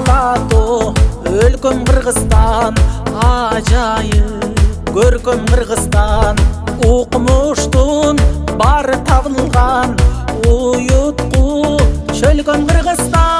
алату өлкөм Кыргызстан, ажайып көркөм Кыргызстан. Укмуштун бары табылган уютку чөлкөм Кыргызстан.